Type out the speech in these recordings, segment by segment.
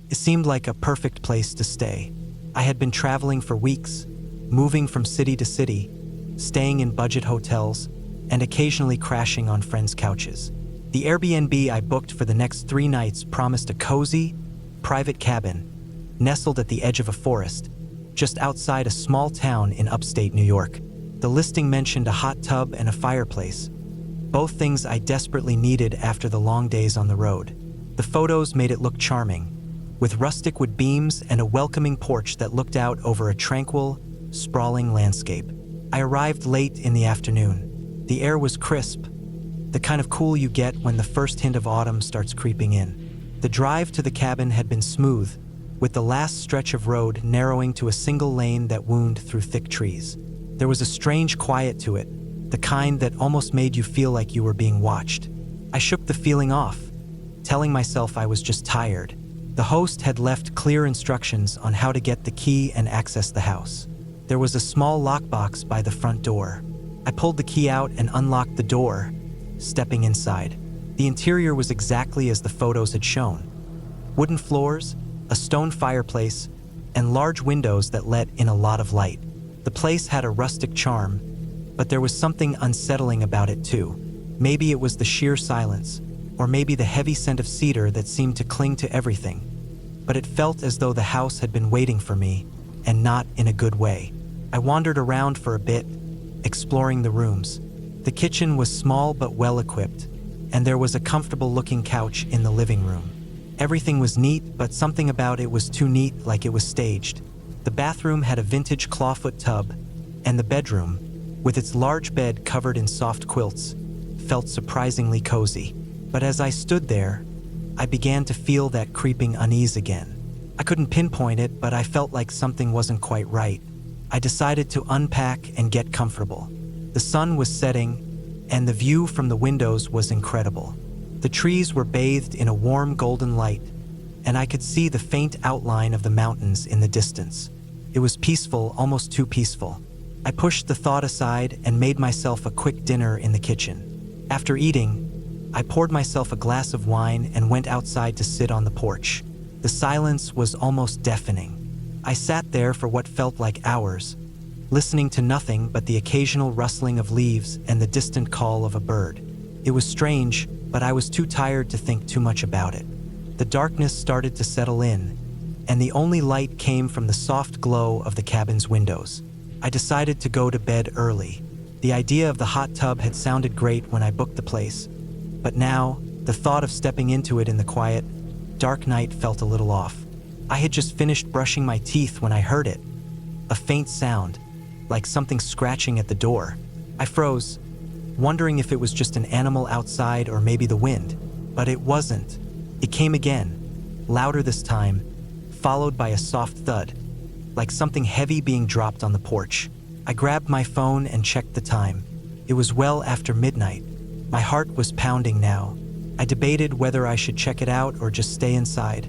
It seemed like a perfect place to stay. I had been traveling for weeks, moving from city to city, staying in budget hotels, and occasionally crashing on friends' couches. The Airbnb I booked for the next 3 nights promised a cozy, private cabin, nestled at the edge of a forest, just outside a small town in upstate New York. The listing mentioned a hot tub and a fireplace, both things I desperately needed after the long days on the road. The photos made it look charming, with rustic wood beams and a welcoming porch that looked out over a tranquil, sprawling landscape. I arrived late in the afternoon. The air was crisp, the kind of cool you get when the first hint of autumn starts creeping in. The drive to the cabin had been smooth, with the last stretch of road narrowing to a single lane that wound through thick trees. There was a strange quiet to it, the kind that almost made you feel like you were being watched. I shook the feeling off, telling myself I was just tired. The host had left clear instructions on how to get the key and access the house. There was a small lockbox by the front door. I pulled the key out and unlocked the door, stepping inside. The interior was exactly as the photos had shown. Wooden floors, a stone fireplace, and large windows that let in a lot of light. The place had a rustic charm, but there was something unsettling about it too. Maybe it was the sheer silence, or maybe the heavy scent of cedar that seemed to cling to everything. But it felt as though the house had been waiting for me, and not in a good way. I wandered around for a bit, exploring the rooms. The kitchen was small but well-equipped, and there was a comfortable-looking couch in the living room. Everything was neat, but something about it was too neat, like it was staged. The bathroom had a vintage clawfoot tub, and the bedroom, with its large bed covered in soft quilts, felt surprisingly cozy. But as I stood there, I began to feel that creeping unease again. I couldn't pinpoint it, but I felt like something wasn't quite right. I decided to unpack and get comfortable. The sun was setting, and the view from the windows was incredible. The trees were bathed in a warm golden light, and I could see the faint outline of the mountains in the distance. It was peaceful, almost too peaceful. I pushed the thought aside and made myself a quick dinner in the kitchen. After eating, I poured myself a glass of wine and went outside to sit on the porch. The silence was almost deafening. I sat there for what felt like hours, listening to nothing but the occasional rustling of leaves and the distant call of a bird. It was strange, but I was too tired to think too much about it. The darkness started to settle in, and the only light came from the soft glow of the cabin's windows. I decided to go to bed early. The idea of the hot tub had sounded great when I booked the place, but now, the thought of stepping into it in the quiet, dark night felt a little off. I had just finished brushing my teeth when I heard it. A faint sound, like something scratching at the door. I froze, wondering if it was just an animal outside or maybe the wind. But it wasn't. It came again, louder this time, followed by a soft thud, like something heavy being dropped on the porch. I grabbed my phone and checked the time. It was well after midnight. My heart was pounding now. I debated whether I should check it out or just stay inside,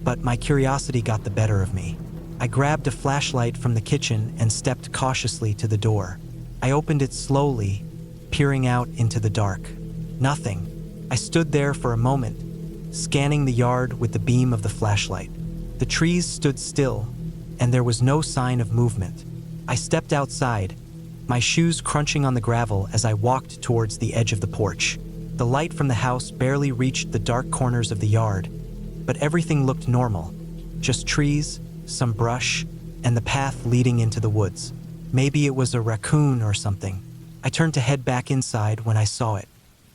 but my curiosity got the better of me. I grabbed a flashlight from the kitchen and stepped cautiously to the door. I opened it slowly, peering out into the dark. Nothing. I stood there for a moment, scanning the yard with the beam of the flashlight. The trees stood still, and there was no sign of movement. I stepped outside, my shoes crunching on the gravel as I walked towards the edge of the porch. The light from the house barely reached the dark corners of the yard, but everything looked normal. Just trees, some brush, and the path leading into the woods. Maybe it was a raccoon or something. I turned to head back inside when I saw it.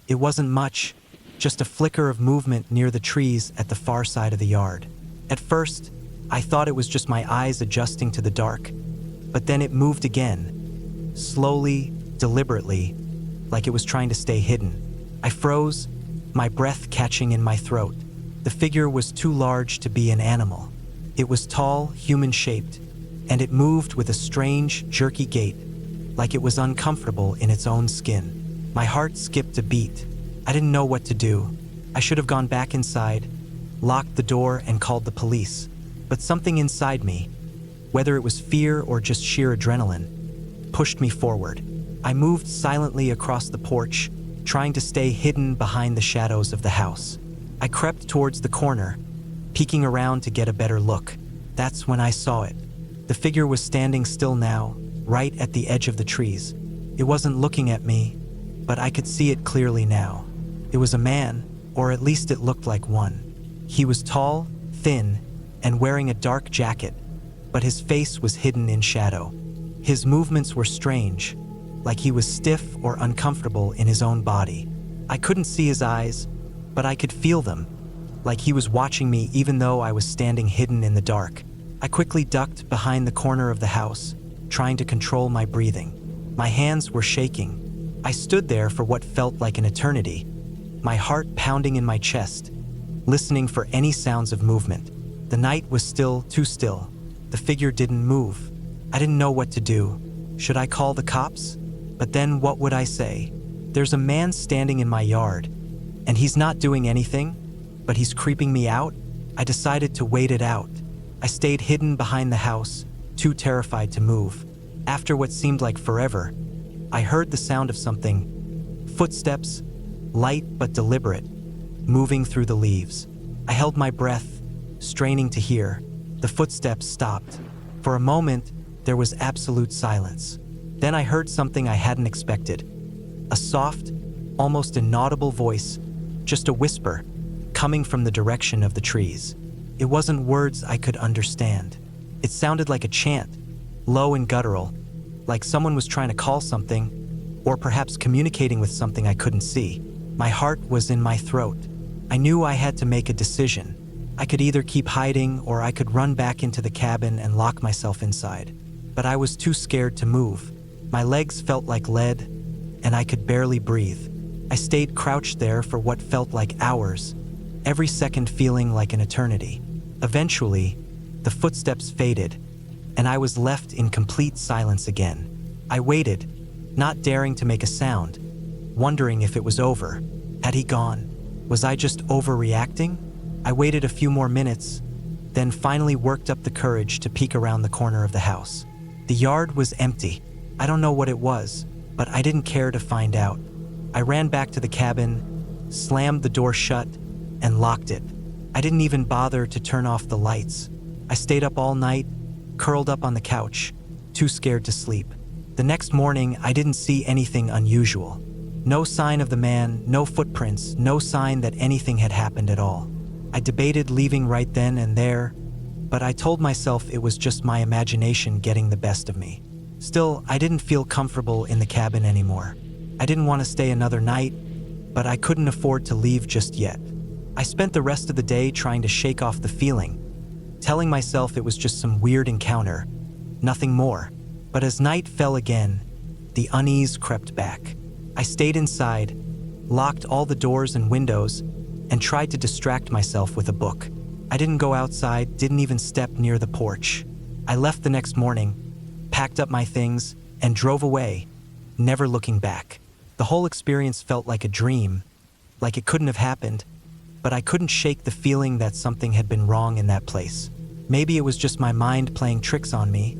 It wasn't much, just a flicker of movement near the trees at the far side of the yard. At first, I thought it was just my eyes adjusting to the dark, but then it moved again, slowly, deliberately, like it was trying to stay hidden. I froze, my breath catching in my throat. The figure was too large to be an animal. It was tall, human-shaped, and it moved with a strange, jerky gait, like it was uncomfortable in its own skin. My heart skipped a beat. I didn't know what to do. I should have gone back inside, locked the door, and called the police. But something inside me, whether it was fear or just sheer adrenaline, pushed me forward. I moved silently across the porch, trying to stay hidden behind the shadows of the house. I crept towards the corner, peeking around to get a better look. That's when I saw it. The figure was standing still now, right at the edge of the trees. It wasn't looking at me, but I could see it clearly now. It was a man, or at least it looked like one. He was tall, thin, and wearing a dark jacket, but his face was hidden in shadow. His movements were strange, like he was stiff or uncomfortable in his own body. I couldn't see his eyes, but I could feel them, like he was watching me even though I was standing hidden in the dark. I quickly ducked behind the corner of the house, trying to control my breathing. My hands were shaking. I stood there for what felt like an eternity, my heart pounding in my chest, listening for any sounds of movement. The night was still, too still. The figure didn't move. I didn't know what to do. Should I call the cops? But then what would I say? There's a man standing in my yard, and he's not doing anything, but he's creeping me out. I decided to wait it out. I stayed hidden behind the house, too terrified to move. After what seemed like forever, I heard the sound of something. Footsteps, light but deliberate, moving through the leaves. I held my breath, straining to hear. The footsteps stopped. For a moment, there was absolute silence. Then I heard something I hadn't expected. A soft, almost inaudible voice, just a whisper, coming from the direction of the trees. It wasn't words I could understand. It sounded like a chant, low and guttural, like someone was trying to call something, or perhaps communicating with something I couldn't see. My heart was in my throat. I knew I had to make a decision. I could either keep hiding or I could run back into the cabin and lock myself inside. But I was too scared to move. My legs felt like lead, and I could barely breathe. I stayed crouched there for what felt like hours, every second feeling like an eternity. Eventually, the footsteps faded, and I was left in complete silence again. I waited, not daring to make a sound, wondering if it was over. Had he gone? Was I just overreacting? I waited a few more minutes, then finally worked up the courage to peek around the corner of the house. The yard was empty. I don't know what it was, but I didn't care to find out. I ran back to the cabin, slammed the door shut, and locked it. I didn't even bother to turn off the lights. I stayed up all night, curled up on the couch, too scared to sleep. The next morning, I didn't see anything unusual. No sign of the man, no footprints, no sign that anything had happened at all. I debated leaving right then and there, but I told myself it was just my imagination getting the best of me. Still, I didn't feel comfortable in the cabin anymore. I didn't want to stay another night, but I couldn't afford to leave just yet. I spent the rest of the day trying to shake off the feeling, telling myself it was just some weird encounter, nothing more. But as night fell again, the unease crept back. I stayed inside, locked all the doors and windows, and tried to distract myself with a book. I didn't go outside, didn't even step near the porch. I left the next morning, packed up my things, and drove away, never looking back. The whole experience felt like a dream, like it couldn't have happened, but I couldn't shake the feeling that something had been wrong in that place. Maybe it was just my mind playing tricks on me,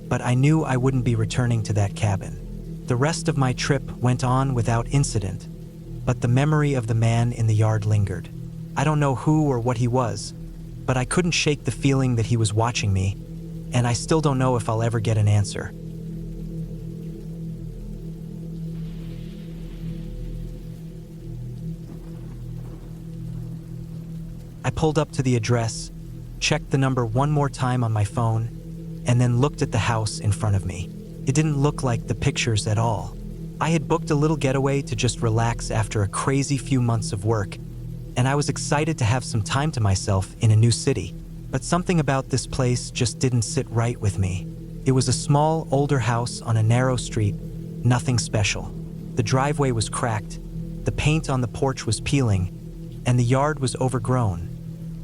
but I knew I wouldn't be returning to that cabin. The rest of my trip went on without incident, but the memory of the man in the yard lingered. I don't know who or what he was, but I couldn't shake the feeling that he was watching me, and I still don't know if I'll ever get an answer. I pulled up to the address, checked the number one more time on my phone, and then looked at the house in front of me. It didn't look like the pictures at all. I had booked a little getaway to just relax after a crazy few months of work, and I was excited to have some time to myself in a new city. But something about this place just didn't sit right with me. It was a small, older house on a narrow street, nothing special. The driveway was cracked, the paint on the porch was peeling, and the yard was overgrown,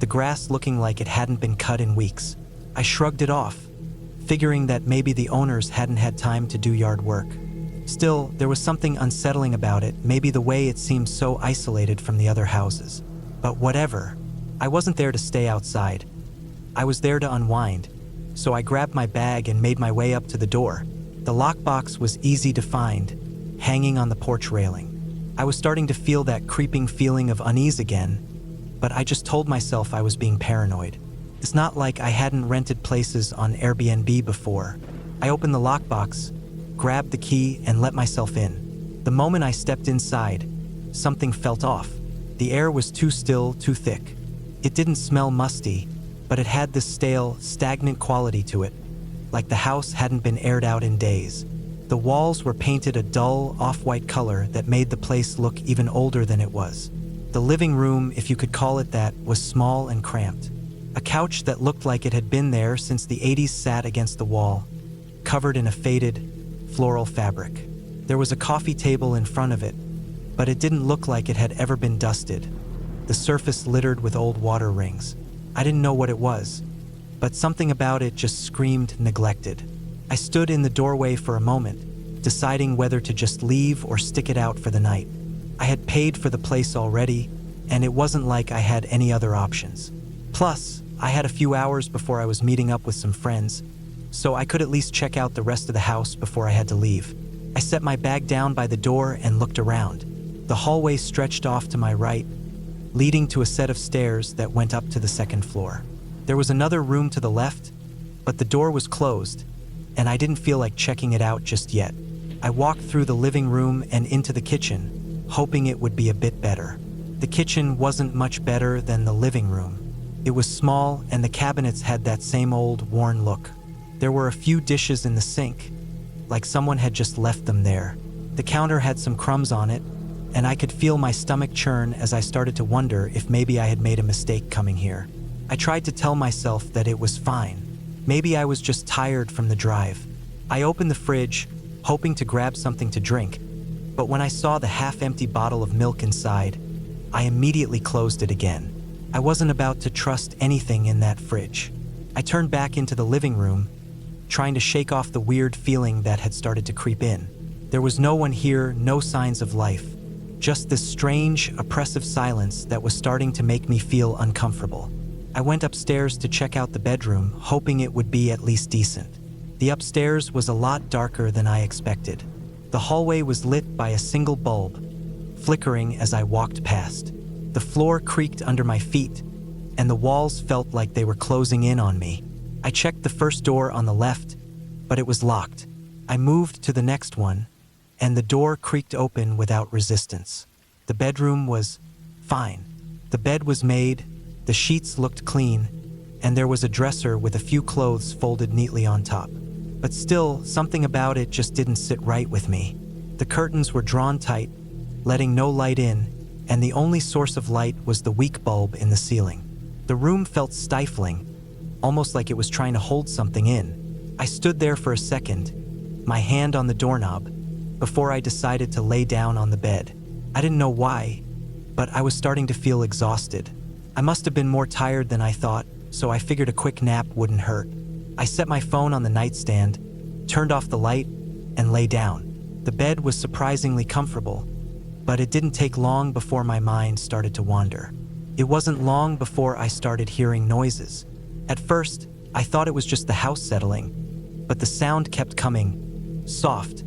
the grass looking like it hadn't been cut in weeks. I shrugged it off, figuring that maybe the owners hadn't had time to do yard work. Still, there was something unsettling about it, maybe the way it seemed so isolated from the other houses. But whatever, I wasn't there to stay outside. I was there to unwind, so I grabbed my bag and made my way up to the door. The lockbox was easy to find, hanging on the porch railing. I was starting to feel that creeping feeling of unease again, but I just told myself I was being paranoid. It's not like I hadn't rented places on Airbnb before. I opened the lockbox, grabbed the key, and let myself in. The moment I stepped inside, something felt off. The air was too still, too thick. It didn't smell musty, but it had this stale, stagnant quality to it, like the house hadn't been aired out in days. The walls were painted a dull, off-white color that made the place look even older than it was. The living room, if you could call it that, was small and cramped. A couch that looked like it had been there since the 80s sat against the wall, covered in a faded, floral fabric. There was a coffee table in front of it, but it didn't look like it had ever been dusted. The surface littered with old water rings. I didn't know what it was, but something about it just screamed neglected. I stood in the doorway for a moment, deciding whether to just leave or stick it out for the night. I had paid for the place already, and it wasn't like I had any other options. Plus, I had a few hours before I was meeting up with some friends, so I could at least check out the rest of the house before I had to leave. I set my bag down by the door and looked around. The hallway stretched off to my right, leading to a set of stairs that went up to the second floor. There was another room to the left, but the door was closed, and I didn't feel like checking it out just yet. I walked through the living room and into the kitchen, hoping it would be a bit better. The kitchen wasn't much better than the living room. It was small, and the cabinets had that same old, worn look. There were a few dishes in the sink, like someone had just left them there. The counter had some crumbs on it, and I could feel my stomach churn as I started to wonder if maybe I had made a mistake coming here. I tried to tell myself that it was fine. Maybe I was just tired from the drive. I opened the fridge, hoping to grab something to drink, but when I saw the half-empty bottle of milk inside, I immediately closed it again. I wasn't about to trust anything in that fridge. I turned back into the living room, trying to shake off the weird feeling that had started to creep in. There was no one here, no signs of life. Just this strange, oppressive silence that was starting to make me feel uncomfortable. I went upstairs to check out the bedroom, hoping it would be at least decent. The upstairs was a lot darker than I expected. The hallway was lit by a single bulb, flickering as I walked past. The floor creaked under my feet, and the walls felt like they were closing in on me. I checked the first door on the left, but it was locked. I moved to the next one, and the door creaked open without resistance. The bedroom was fine. The bed was made, the sheets looked clean, and there was a dresser with a few clothes folded neatly on top. But still, something about it just didn't sit right with me. The curtains were drawn tight, letting no light in, and the only source of light was the weak bulb in the ceiling. The room felt stifling, almost like it was trying to hold something in. I stood there for a second, my hand on the doorknob, before I decided to lay down on the bed. I didn't know why, but I was starting to feel exhausted. I must have been more tired than I thought, so I figured a quick nap wouldn't hurt. I set my phone on the nightstand, turned off the light, and lay down. The bed was surprisingly comfortable, but it didn't take long before my mind started to wander. It wasn't long before I started hearing noises. At first, I thought it was just the house settling, but the sound kept coming, soft,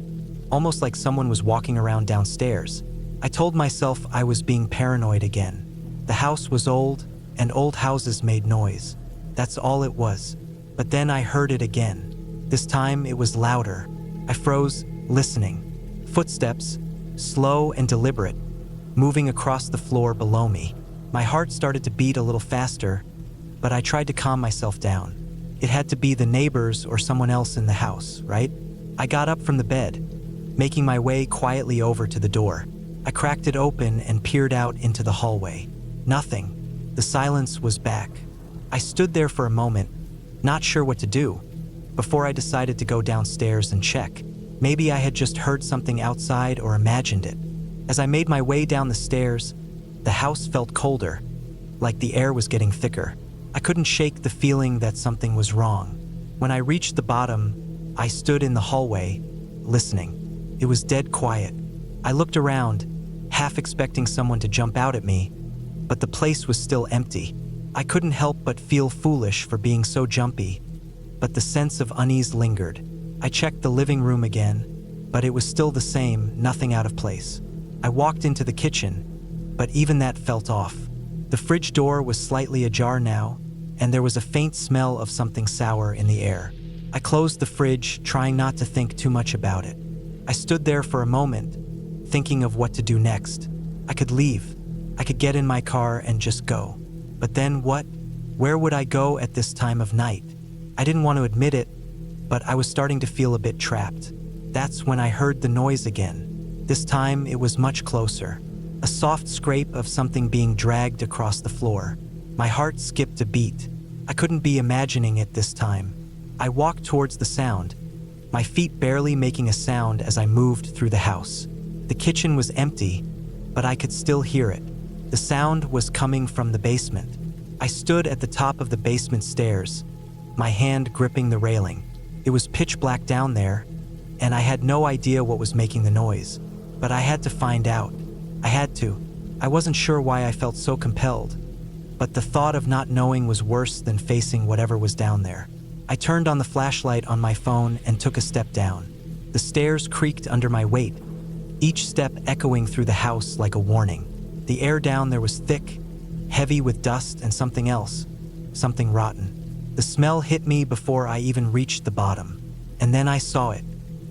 almost like someone was walking around downstairs. I told myself I was being paranoid again. The house was old, and old houses made noise. That's all it was. But then I heard it again. This time it was louder. I froze, listening. Footsteps, slow and deliberate, moving across the floor below me. My heart started to beat a little faster, but I tried to calm myself down. It had to be the neighbors or someone else in the house, right? I got up from the bed, making my way quietly over to the door. I cracked it open and peered out into the hallway. Nothing. The silence was back. I stood there for a moment, not sure what to do, before I decided to go downstairs and check. Maybe I had just heard something outside or imagined it. As I made my way down the stairs, the house felt colder, like the air was getting thicker. I couldn't shake the feeling that something was wrong. When I reached the bottom, I stood in the hallway, listening. It was dead quiet. I looked around, half expecting someone to jump out at me, but the place was still empty. I couldn't help but feel foolish for being so jumpy, but the sense of unease lingered. I checked the living room again, but it was still the same, nothing out of place. I walked into the kitchen, but even that felt off. The fridge door was slightly ajar now, and there was a faint smell of something sour in the air. I closed the fridge, trying not to think too much about it. I stood there for a moment, thinking of what to do next. I could leave. I could get in my car and just go. But then what? Where would I go at this time of night? I didn't want to admit it, but I was starting to feel a bit trapped. That's when I heard the noise again. This time it was much closer. A soft scrape of something being dragged across the floor. My heart skipped a beat. I couldn't be imagining it this time. I walked towards the sound, my feet barely making a sound as I moved through the house. The kitchen was empty, but I could still hear it. The sound was coming from the basement. I stood at the top of the basement stairs, my hand gripping the railing. It was pitch black down there, and I had no idea what was making the noise. But I had to find out. I had to. I wasn't sure why I felt so compelled, but the thought of not knowing was worse than facing whatever was down there. I turned on the flashlight on my phone and took a step down. The stairs creaked under my weight, each step echoing through the house like a warning. The air down there was thick, heavy with dust and something else, something rotten. The smell hit me before I even reached the bottom. And then I saw it.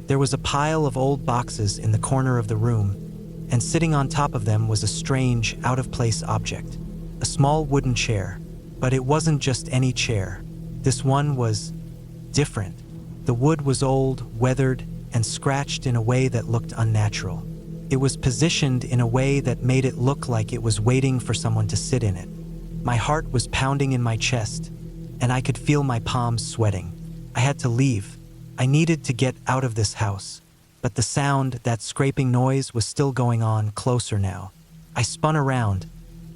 There was a pile of old boxes in the corner of the room, and sitting on top of them was a strange, out-of-place object. A small wooden chair. But it wasn't just any chair. This one was different. The wood was old, weathered, and scratched in a way that looked unnatural. It was positioned in a way that made it look like it was waiting for someone to sit in it. My heart was pounding in my chest, and I could feel my palms sweating. I had to leave. I needed to get out of this house. But the sound, that scraping noise, was still going on, closer now. I spun around,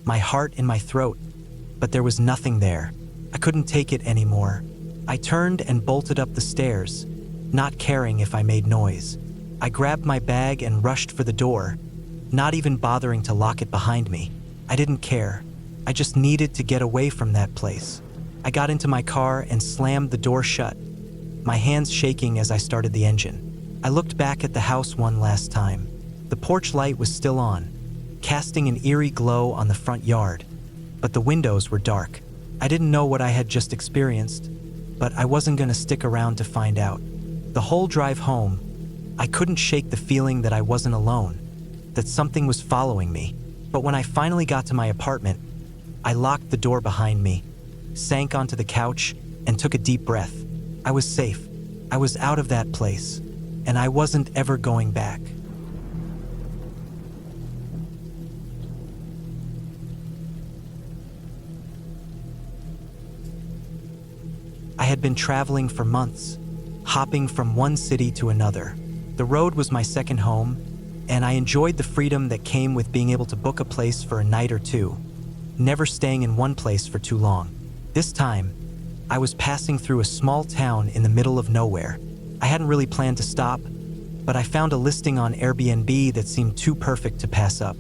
my heart in my throat, but there was nothing there. I couldn't take it anymore. I turned and bolted up the stairs, not caring if I made noise. I grabbed my bag and rushed for the door, not even bothering to lock it behind me. I didn't care. I just needed to get away from that place. I got into my car and slammed the door shut, my hands shaking as I started the engine. I looked back at the house one last time. The porch light was still on, casting an eerie glow on the front yard, but the windows were dark. I didn't know what I had just experienced, but I wasn't going to stick around to find out. The whole drive home, I couldn't shake the feeling that I wasn't alone, that something was following me. But when I finally got to my apartment, I locked the door behind me, sank onto the couch, and took a deep breath. I was safe. I was out of that place, and I wasn't ever going back. I had been traveling for months, hopping from one city to another. The road was my second home, and I enjoyed the freedom that came with being able to book a place for a night or two, never staying in one place for too long. This time, I was passing through a small town in the middle of nowhere. I hadn't really planned to stop, but I found a listing on Airbnb that seemed too perfect to pass up.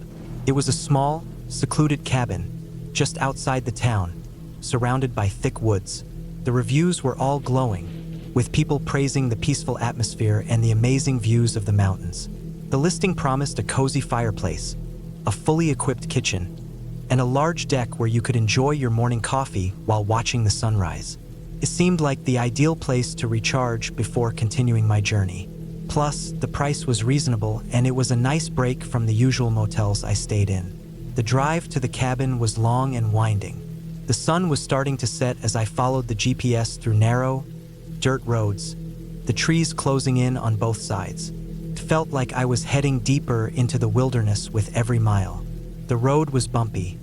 It was a small, secluded cabin, just outside the town, surrounded by thick woods. The reviews were all glowing, with people praising the peaceful atmosphere and the amazing views of the mountains. The listing promised a cozy fireplace, a fully equipped kitchen, and a large deck where you could enjoy your morning coffee while watching the sunrise. It seemed like the ideal place to recharge before continuing my journey. Plus, the price was reasonable, and it was a nice break from the usual motels I stayed in. The drive to the cabin was long and winding. The sun was starting to set as I followed the GPS through narrow, dirt roads, the trees closing in on both sides. It felt like I was heading deeper into the wilderness with every mile. The road was bumpy,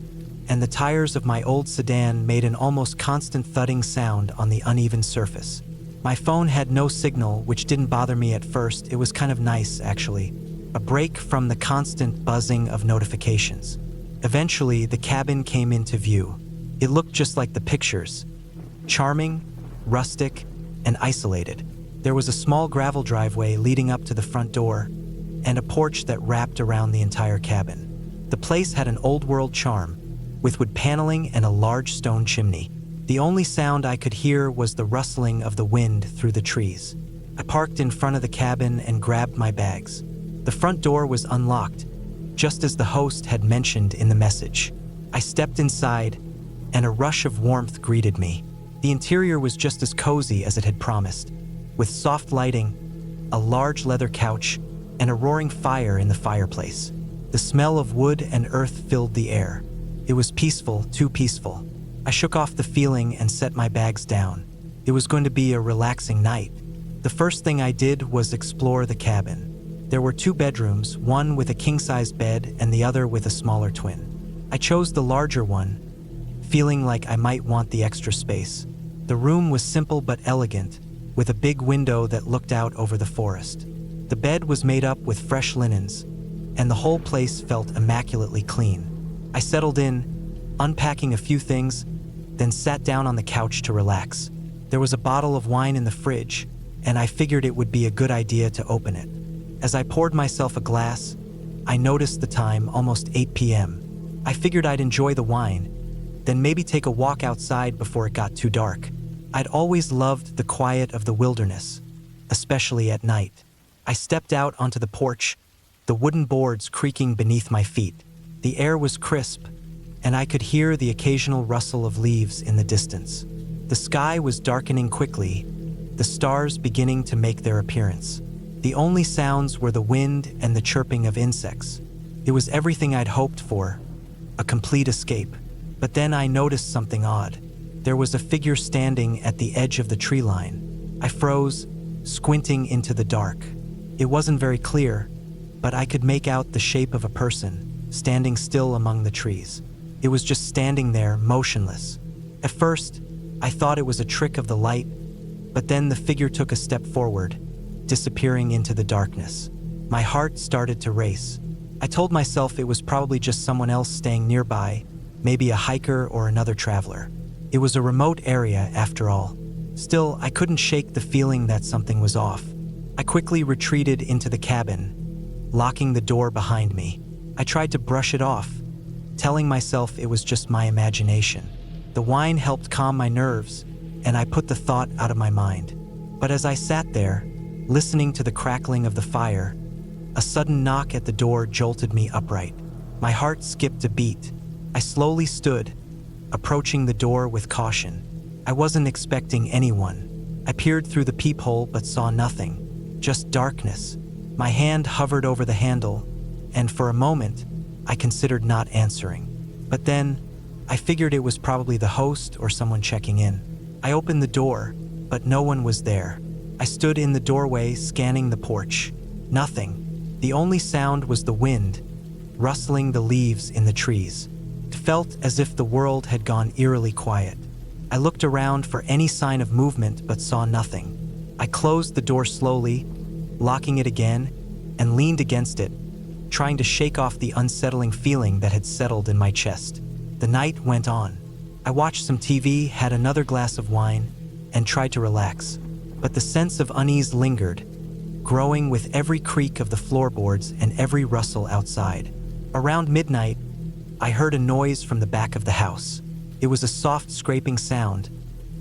and the tires of my old sedan made an almost constant thudding sound on the uneven surface. My phone had no signal, which didn't bother me at first. It was kind of nice, actually. A break from the constant buzzing of notifications. Eventually, the cabin came into view. It looked just like the pictures. Charming, rustic, and isolated. There was a small gravel driveway leading up to the front door, and a porch that wrapped around the entire cabin. The place had an old-world charm, with wood paneling and a large stone chimney. The only sound I could hear was the rustling of the wind through the trees. I parked in front of the cabin and grabbed my bags. The front door was unlocked, just as the host had mentioned in the message. I stepped inside, and a rush of warmth greeted me. The interior was just as cozy as it had promised, with soft lighting, a large leather couch, and a roaring fire in the fireplace. The smell of wood and earth filled the air. It was peaceful, too peaceful. I shook off the feeling and set my bags down. It was going to be a relaxing night. The first thing I did was explore the cabin. There were 2 bedrooms, one with a king-size bed and the other with a smaller twin. I chose the larger one, feeling like I might want the extra space. The room was simple but elegant, with a big window that looked out over the forest. The bed was made up with fresh linens, and the whole place felt immaculately clean. I settled in, unpacking a few things, then sat down on the couch to relax. There was a bottle of wine in the fridge, and I figured it would be a good idea to open it. As I poured myself a glass, I noticed the time, almost 8 p.m. I figured I'd enjoy the wine, then maybe take a walk outside before it got too dark. I'd always loved the quiet of the wilderness, especially at night. I stepped out onto the porch, the wooden boards creaking beneath my feet. The air was crisp, and I could hear the occasional rustle of leaves in the distance. The sky was darkening quickly, the stars beginning to make their appearance. The only sounds were the wind and the chirping of insects. It was everything I'd hoped for, a complete escape. But then I noticed something odd. There was a figure standing at the edge of the tree line. I froze, squinting into the dark. It wasn't very clear, but I could make out the shape of a person, standing still among the trees. It was just standing there, motionless. At first, I thought it was a trick of the light, but then the figure took a step forward, disappearing into the darkness. My heart started to race. I told myself it was probably just someone else staying nearby, maybe a hiker or another traveler. It was a remote area after all. Still, I couldn't shake the feeling that something was off. I quickly retreated into the cabin, locking the door behind me. I tried to brush it off, telling myself it was just my imagination. The wine helped calm my nerves, and I put the thought out of my mind. But as I sat there, listening to the crackling of the fire, a sudden knock at the door jolted me upright. My heart skipped a beat. I slowly stood, approaching the door with caution. I wasn't expecting anyone. I peered through the peephole but saw nothing, just darkness. My hand hovered over the handle, and for a moment, I considered not answering. But then, I figured it was probably the host or someone checking in. I opened the door, but no one was there. I stood in the doorway, scanning the porch. Nothing. The only sound was the wind, rustling the leaves in the trees. It felt as if the world had gone eerily quiet. I looked around for any sign of movement but saw nothing. I closed the door slowly, locking it again, and leaned against it, trying to shake off the unsettling feeling that had settled in my chest. The night went on. I watched some TV, had another glass of wine, and tried to relax. But the sense of unease lingered, growing with every creak of the floorboards and every rustle outside. Around midnight, I heard a noise from the back of the house. It was a soft scraping sound,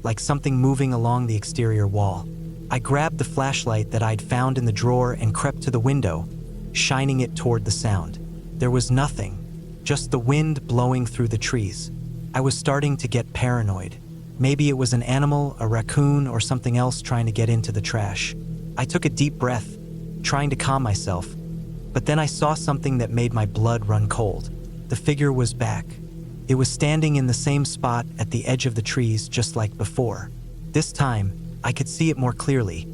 like something moving along the exterior wall. I grabbed the flashlight that I'd found in the drawer and crept to the window, shining it toward the sound. There was nothing, just the wind blowing through the trees. I was starting to get paranoid. Maybe it was an animal, a raccoon, or something else trying to get into the trash. I took a deep breath, trying to calm myself, but then I saw something that made my blood run cold. The figure was back. It was standing in the same spot at the edge of the trees just like before. This time, I could see it more clearly.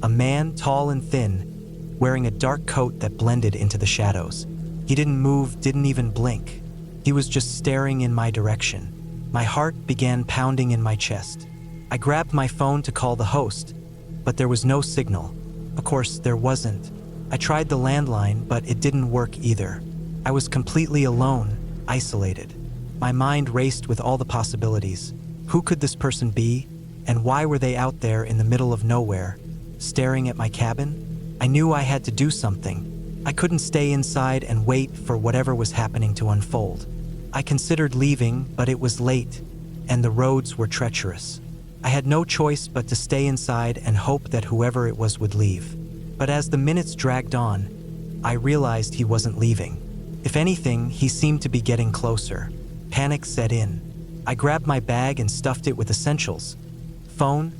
A man, tall and thin, wearing a dark coat that blended into the shadows. He didn't move, didn't even blink. He was just staring in my direction. My heart began pounding in my chest. I grabbed my phone to call the host, but there was no signal. Of course, there wasn't. I tried the landline, but it didn't work either. I was completely alone, isolated. My mind raced with all the possibilities. Who could this person be? And why were they out there in the middle of nowhere, staring at my cabin? I knew I had to do something. I couldn't stay inside and wait for whatever was happening to unfold. I considered leaving, but it was late, and the roads were treacherous. I had no choice but to stay inside and hope that whoever it was would leave. But as the minutes dragged on, I realized he wasn't leaving. If anything, he seemed to be getting closer. Panic set in. I grabbed my bag and stuffed it with essentials: phone,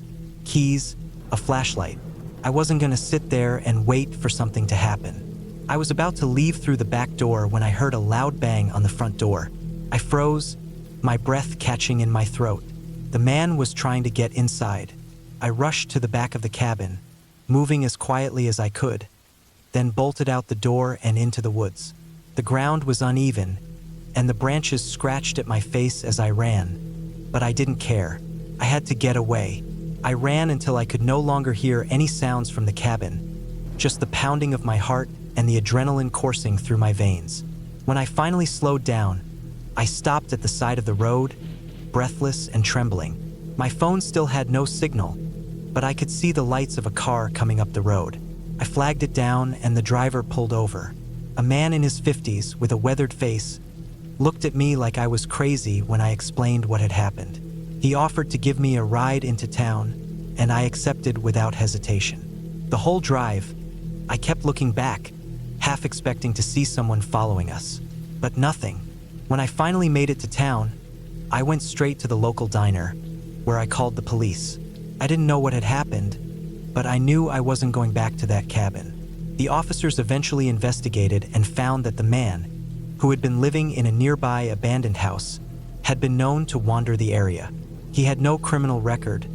keys, a flashlight. I wasn't gonna sit there and wait for something to happen. I was about to leave through the back door when I heard a loud bang on the front door. I froze, my breath catching in my throat. The man was trying to get inside. I rushed to the back of the cabin, moving as quietly as I could, then bolted out the door and into the woods. The ground was uneven, and the branches scratched at my face as I ran, but I didn't care. I had to get away. I ran until I could no longer hear any sounds from the cabin, just the pounding of my heart and the adrenaline coursing through my veins. When I finally slowed down, I stopped at the side of the road, breathless and trembling. My phone still had no signal, but I could see the lights of a car coming up the road. I flagged it down and the driver pulled over. A man in his 50s with a weathered face looked at me like I was crazy when I explained what had happened. He offered to give me a ride into town, and I accepted without hesitation. The whole drive, I kept looking back, half expecting to see someone following us, but nothing. When I finally made it to town, I went straight to the local diner, where I called the police. I didn't know what had happened, but I knew I wasn't going back to that cabin. The officers eventually investigated and found that the man, who had been living in a nearby abandoned house, had been known to wander the area. He had no criminal record,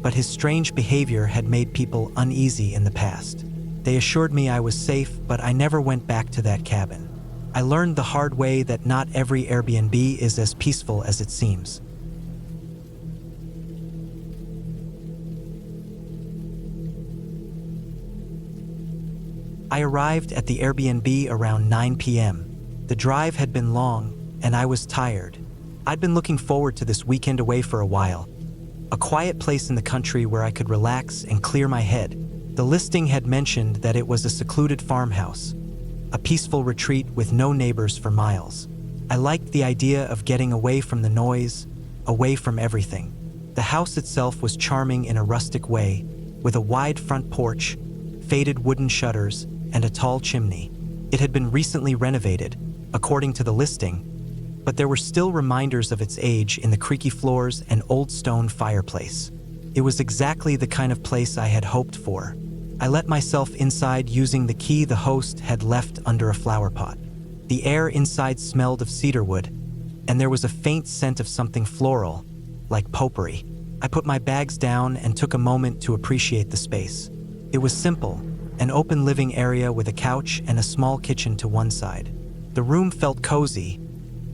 but his strange behavior had made people uneasy in the past. They assured me I was safe, but I never went back to that cabin. I learned the hard way that not every Airbnb is as peaceful as it seems. I arrived at the Airbnb around 9 p.m. The drive had been long, and I was tired. I'd been looking forward to this weekend away for a while. A quiet place in the country where I could relax and clear my head. The listing had mentioned that it was a secluded farmhouse, a peaceful retreat with no neighbors for miles. I liked the idea of getting away from the noise, away from everything. The house itself was charming in a rustic way, with a wide front porch, faded wooden shutters, and a tall chimney. It had been recently renovated, according to the listing, but there were still reminders of its age in the creaky floors and old stone fireplace. It was exactly the kind of place I had hoped for. I let myself inside using the key the host had left under a flower pot. The air inside smelled of cedarwood, and there was a faint scent of something floral, like potpourri. I put my bags down and took a moment to appreciate the space. It was simple, an open living area with a couch and a small kitchen to one side. The room felt cozy,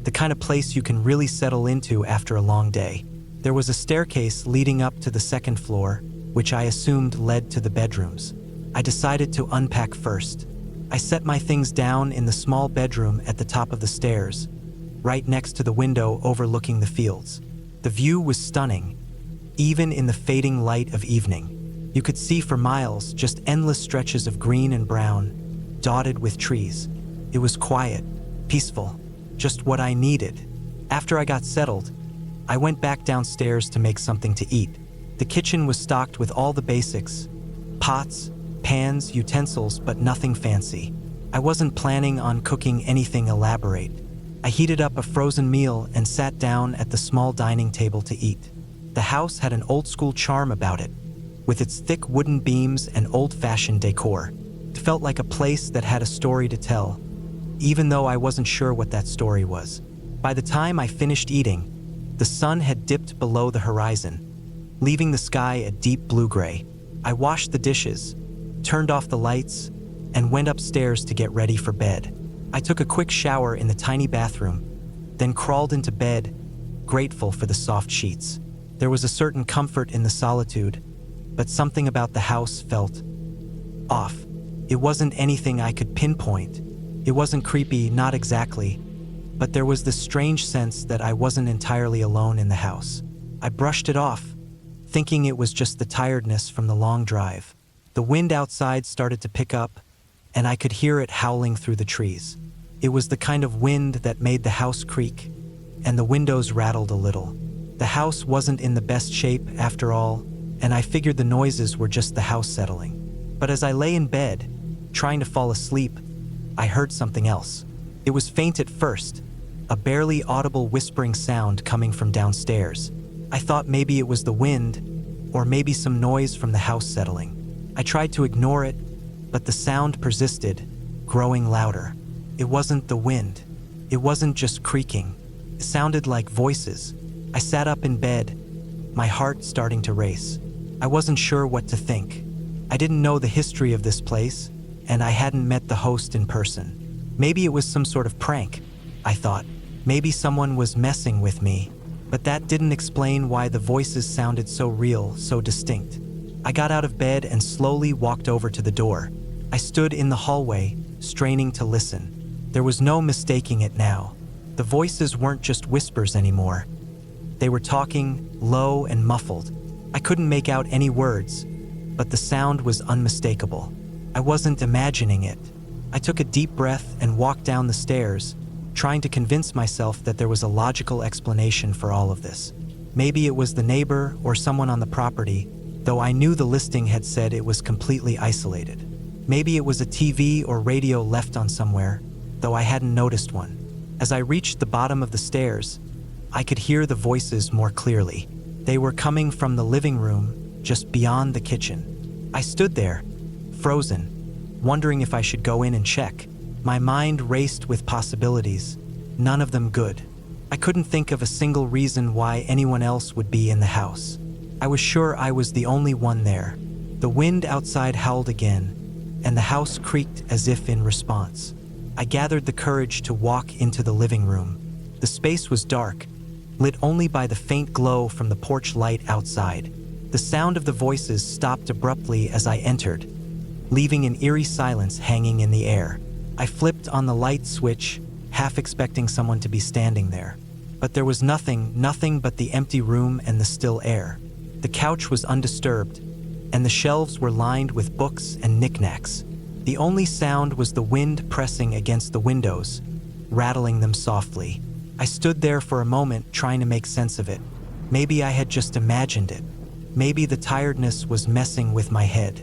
the kind of place you can really settle into after a long day. There was a staircase leading up to the second floor, which I assumed led to the bedrooms. I decided to unpack first. I set my things down in the small bedroom at the top of the stairs, right next to the window overlooking the fields. The view was stunning, even in the fading light of evening. You could see for miles just endless stretches of green and brown, dotted with trees. It was quiet, peaceful, just what I needed. After I got settled, I went back downstairs to make something to eat. The kitchen was stocked with all the basics: pots, pans, utensils, but nothing fancy. I wasn't planning on cooking anything elaborate. I heated up a frozen meal and sat down at the small dining table to eat. The house had an old-school charm about it, with its thick wooden beams and old-fashioned decor. It felt like a place that had a story to tell, even though I wasn't sure what that story was. By the time I finished eating, the sun had dipped below the horizon, leaving the sky a deep blue-gray. I washed the dishes, turned off the lights, and went upstairs to get ready for bed. I took a quick shower in the tiny bathroom, then crawled into bed, grateful for the soft sheets. There was a certain comfort in the solitude, but something about the house felt off. It wasn't anything I could pinpoint. It wasn't creepy, not exactly, but there was this strange sense that I wasn't entirely alone in the house. I brushed it off, thinking it was just the tiredness from the long drive. The wind outside started to pick up, and I could hear it howling through the trees. It was the kind of wind that made the house creak, and the windows rattled a little. The house wasn't in the best shape after all, and I figured the noises were just the house settling. But as I lay in bed, trying to fall asleep, I heard something else. It was faint at first, a barely audible whispering sound coming from downstairs. I thought maybe it was the wind, or maybe some noise from the house settling. I tried to ignore it, but the sound persisted, growing louder. It wasn't the wind. It wasn't just creaking. It sounded like voices. I sat up in bed, my heart starting to race. I wasn't sure what to think. I didn't know the history of this place, and I hadn't met the host in person. Maybe it was some sort of prank, I thought. Maybe someone was messing with me, but that didn't explain why the voices sounded so real, so distinct. I got out of bed and slowly walked over to the door. I stood in the hallway, straining to listen. There was no mistaking it now. The voices weren't just whispers anymore. They were talking, low and muffled. I couldn't make out any words, but the sound was unmistakable. I wasn't imagining it. I took a deep breath and walked down the stairs, trying to convince myself that there was a logical explanation for all of this. Maybe it was the neighbor or someone on the property, though I knew the listing had said it was completely isolated. Maybe it was a TV or radio left on somewhere, though I hadn't noticed one. As I reached the bottom of the stairs, I could hear the voices more clearly. They were coming from the living room, just beyond the kitchen. I stood there, frozen, wondering if I should go in and check. My mind raced with possibilities, none of them good. I couldn't think of a single reason why anyone else would be in the house. I was sure I was the only one there. The wind outside howled again, and the house creaked as if in response. I gathered the courage to walk into the living room. The space was dark, lit only by the faint glow from the porch light outside. The sound of the voices stopped abruptly as I entered, leaving an eerie silence hanging in the air. I flipped on the light switch, half expecting someone to be standing there. But there was nothing but the empty room and the still air. The couch was undisturbed, and the shelves were lined with books and knickknacks. The only sound was the wind pressing against the windows, rattling them softly. I stood there for a moment trying to make sense of it. Maybe I had just imagined it. Maybe the tiredness was messing with my head.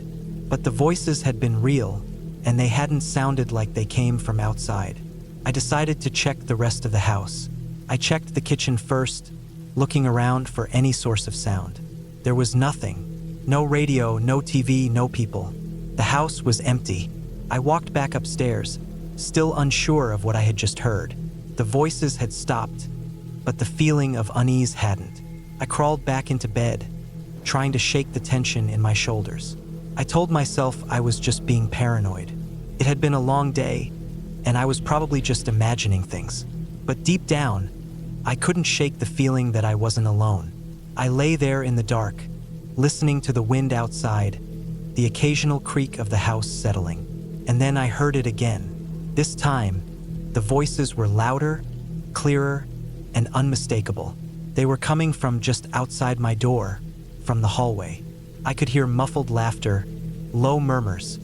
But the voices had been real, and they hadn't sounded like they came from outside. I decided to check the rest of the house. I checked the kitchen first, looking around for any source of sound. There was nothing. No radio, no TV, no people. The house was empty. I walked back upstairs, still unsure of what I had just heard. The voices had stopped, but the feeling of unease hadn't. I crawled back into bed, trying to shake the tension in my shoulders. I told myself I was just being paranoid. It had been a long day, and I was probably just imagining things. But deep down, I couldn't shake the feeling that I wasn't alone. I lay there in the dark, listening to the wind outside, the occasional creak of the house settling. And then I heard it again. This time, the voices were louder, clearer, and unmistakable. They were coming from just outside my door, from the hallway. I could hear muffled laughter, low murmurs.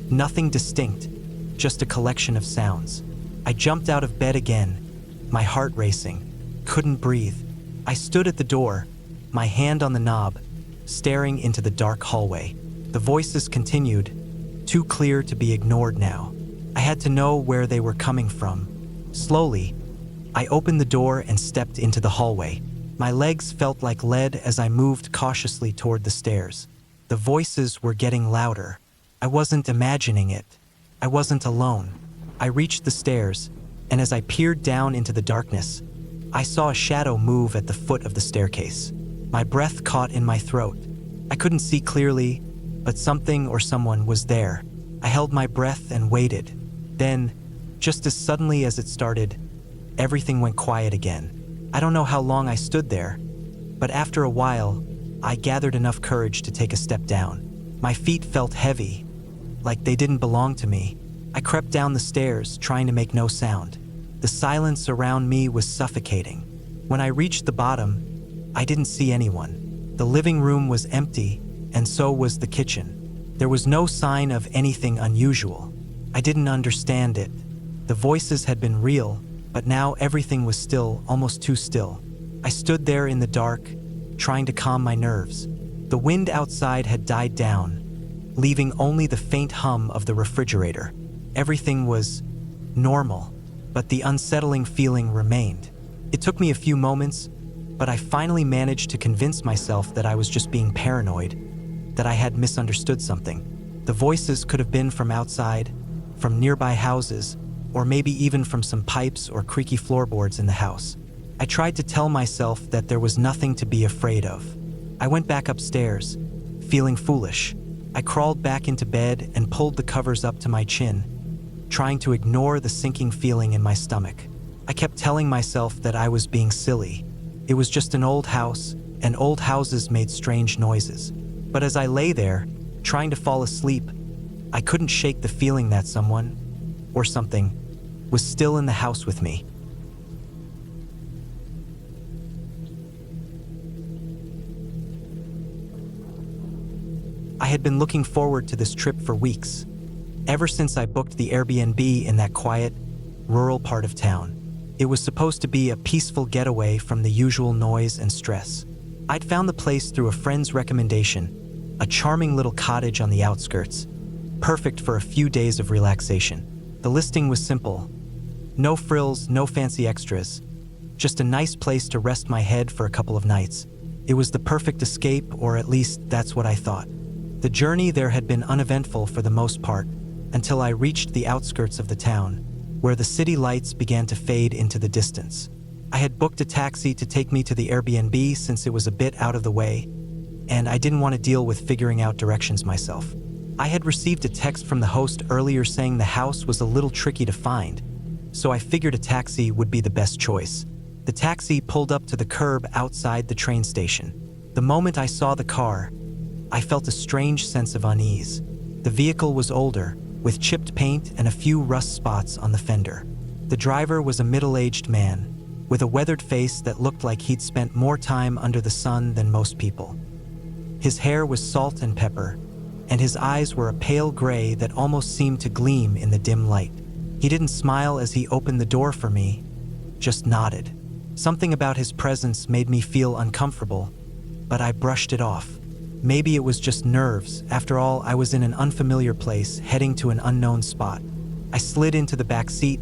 Nothing distinct, just a collection of sounds. I jumped out of bed again, my heart racing, couldn't breathe. I stood at the door, my hand on the knob, staring into the dark hallway. The voices continued, too clear to be ignored now. I had to know where they were coming from. Slowly, I opened the door and stepped into the hallway. My legs felt like lead as I moved cautiously toward the stairs. The voices were getting louder. I wasn't imagining it. I wasn't alone. I reached the stairs, and as I peered down into the darkness, I saw a shadow move at the foot of the staircase. My breath caught in my throat. I couldn't see clearly, but something or someone was there. I held my breath and waited. Then, just as suddenly as it started, everything went quiet again. I don't know how long I stood there, but after a while, I gathered enough courage to take a step down. My feet felt heavy, like they didn't belong to me. I crept down the stairs, trying to make no sound. The silence around me was suffocating. When I reached the bottom, I didn't see anyone. The living room was empty, and so was the kitchen. There was no sign of anything unusual. I didn't understand it. The voices had been real, but now everything was still, almost too still. I stood there in the dark, trying to calm my nerves. The wind outside had died down, leaving only the faint hum of the refrigerator. Everything was normal. but the unsettling feeling remained. It took me a few moments, but I finally managed to convince myself that I was just being paranoid, that I had misunderstood something. The voices could have been from outside, from nearby houses, or maybe even from some pipes or creaky floorboards in the house. I tried to tell myself that there was nothing to be afraid of. I went back upstairs, feeling foolish. I crawled back into bed and pulled the covers up to my chin, trying to ignore the sinking feeling in my stomach. I kept telling myself that I was being silly. It was just an old house, and old houses made strange noises. But as I lay there, trying to fall asleep, I couldn't shake the feeling that someone, or something, was still in the house with me. I had been looking forward to this trip for weeks, ever since I booked the Airbnb in that quiet, rural part of town. It was supposed to be a peaceful getaway from the usual noise and stress. I'd found the place through a friend's recommendation, a charming little cottage on the outskirts, perfect for a few days of relaxation. The listing was simple. No frills, no fancy extras, just a nice place to rest my head for a couple of nights. It was the perfect escape, or at least that's what I thought. The journey there had been uneventful for the most part, until I reached the outskirts of the town, where the city lights began to fade into the distance. I had booked a taxi to take me to the Airbnb since it was a bit out of the way, and I didn't want to deal with figuring out directions myself. I had received a text from the host earlier saying the house was a little tricky to find, so I figured a taxi would be the best choice. The taxi pulled up to the curb outside the train station. The moment I saw the car, I felt a strange sense of unease. The vehicle was older, with chipped paint and a few rust spots on the fender. The driver was a middle-aged man, with a weathered face that looked like he'd spent more time under the sun than most people. His hair was salt and pepper, and his eyes were a pale gray that almost seemed to gleam in the dim light. He didn't smile as he opened the door for me, just nodded. Something about his presence made me feel uncomfortable, but I brushed it off. Maybe it was just nerves. After all, I was in an unfamiliar place, heading to an unknown spot. I slid into the back seat,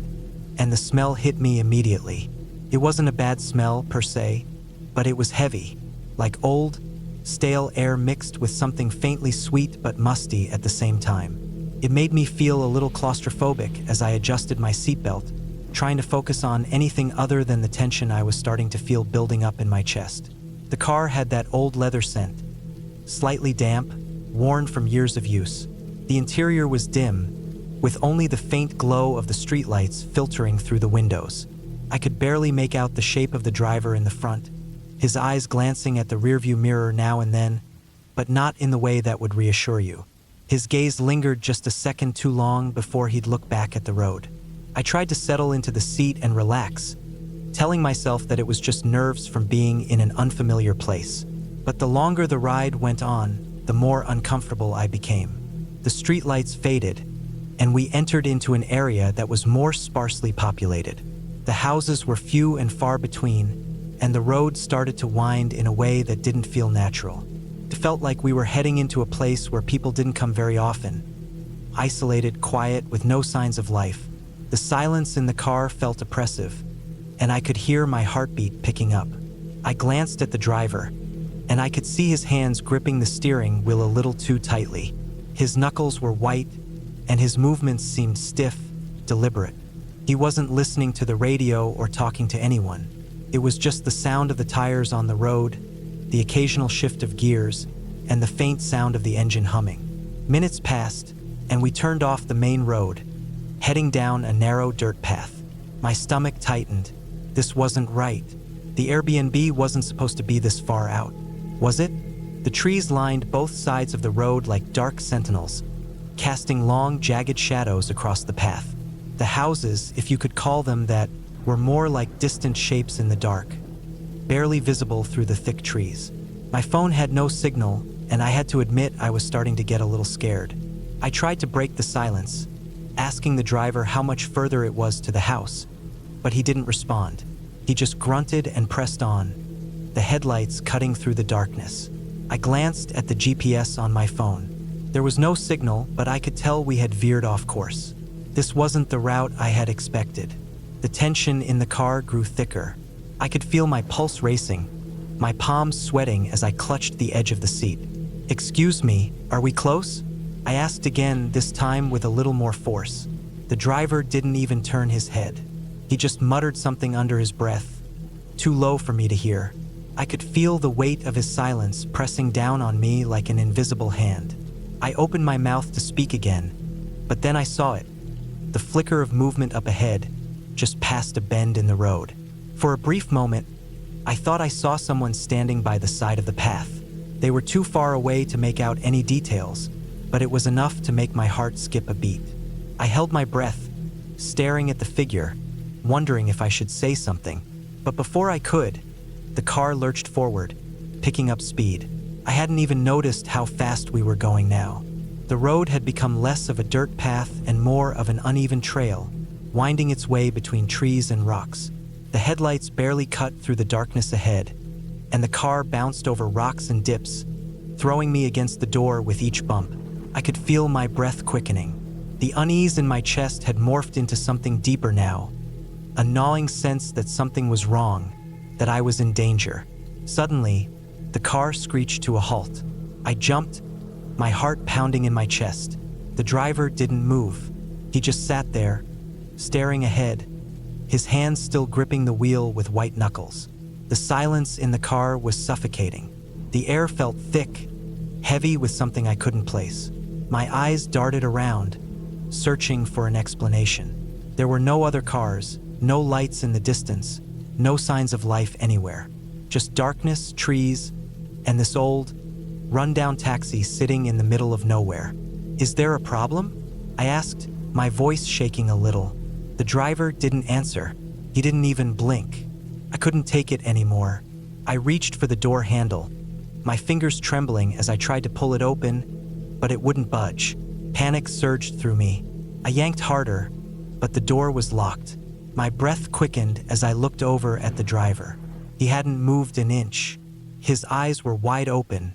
and the smell hit me immediately. It wasn't a bad smell, per se, but it was heavy, like old, stale air mixed with something faintly sweet but musty at the same time. It made me feel a little claustrophobic as I adjusted my seatbelt, trying to focus on anything other than the tension I was starting to feel building up in my chest. The car had that old leather scent, slightly damp, worn from years of use. The interior was dim, with only the faint glow of the streetlights filtering through the windows. I could barely make out the shape of the driver in the front, his eyes glancing at the rearview mirror now and then, but not in the way that would reassure you. His gaze lingered just a second too long before he'd look back at the road. I tried to settle into the seat and relax, telling myself that it was just nerves from being in an unfamiliar place. But the longer the ride went on, the more uncomfortable I became. The streetlights faded, and we entered into an area that was more sparsely populated. The houses were few and far between, and the road started to wind in a way that didn't feel natural. It felt like we were heading into a place where people didn't come very often. Isolated, quiet, with no signs of life. The silence in the car felt oppressive, and I could hear my heartbeat picking up. I glanced at the driver, and I could see his hands gripping the steering wheel a little too tightly. His knuckles were white, and his movements seemed stiff, deliberate. He wasn't listening to the radio or talking to anyone. It was just the sound of the tires on the road, the occasional shift of gears, and the faint sound of the engine humming. Minutes passed, and we turned off the main road, heading down a narrow dirt path. My stomach tightened. This wasn't right. The Airbnb wasn't supposed to be this far out, was it? The trees lined both sides of the road like dark sentinels, casting long, jagged shadows across the path. The houses, if you could call them that, were more like distant shapes in the dark, barely visible through the thick trees. My phone had no signal, and I had to admit I was starting to get a little scared. I tried to break the silence, asking the driver how much further it was to the house, but he didn't respond. He just grunted and pressed on, the headlights cutting through the darkness. I glanced at the GPS on my phone. There was no signal, but I could tell we had veered off course. This wasn't the route I had expected. The tension in the car grew thicker. I could feel my pulse racing, my palms sweating as I clutched the edge of the seat. "Excuse me, are we close?" I asked again, this time with a little more force. The driver didn't even turn his head. He just muttered something under his breath, too low for me to hear. I could feel the weight of his silence pressing down on me like an invisible hand. I opened my mouth to speak again, but then I saw it. The flicker of movement up ahead, just past a bend in the road. For a brief moment, I thought I saw someone standing by the side of the path. They were too far away to make out any details, but it was enough to make my heart skip a beat. I held my breath, staring at the figure, wondering if I should say something. But before I could, the car lurched forward, picking up speed. I hadn't even noticed how fast we were going now. The road had become less of a dirt path and more of an uneven trail, winding its way between trees and rocks. The headlights barely cut through the darkness ahead, and the car bounced over rocks and dips, throwing me against the door with each bump. I could feel my breath quickening. The unease in my chest had morphed into something deeper now, a gnawing sense that something was wrong, that I was in danger. Suddenly, the car screeched to a halt. I jumped, my heart pounding in my chest. The driver didn't move. He just sat there, staring ahead, his hands still gripping the wheel with white knuckles. The silence in the car was suffocating. The air felt thick, heavy with something I couldn't place. My eyes darted around, searching for an explanation. There were no other cars, no lights in the distance, no signs of life anywhere. Just darkness, trees, and this old, run-down taxi sitting in the middle of nowhere. "Is there a problem?" I asked, my voice shaking a little. The driver didn't answer. He didn't even blink. I couldn't take it anymore. I reached for the door handle, my fingers trembling as I tried to pull it open, but it wouldn't budge. Panic surged through me. I yanked harder, but the door was locked. My breath quickened as I looked over at the driver. He hadn't moved an inch. His eyes were wide open,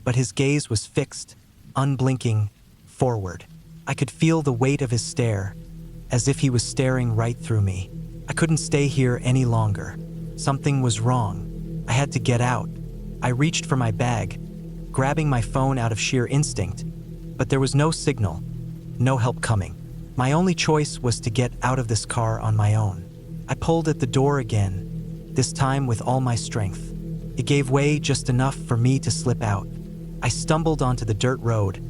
but his gaze was fixed, unblinking, forward. I could feel the weight of his stare, as if he was staring right through me. I couldn't stay here any longer. Something was wrong. I had to get out. I reached for my bag, grabbing my phone out of sheer instinct, but there was no signal, no help coming. My only choice was to get out of this car on my own. I pulled at the door again, this time with all my strength. It gave way just enough for me to slip out. I stumbled onto the dirt road,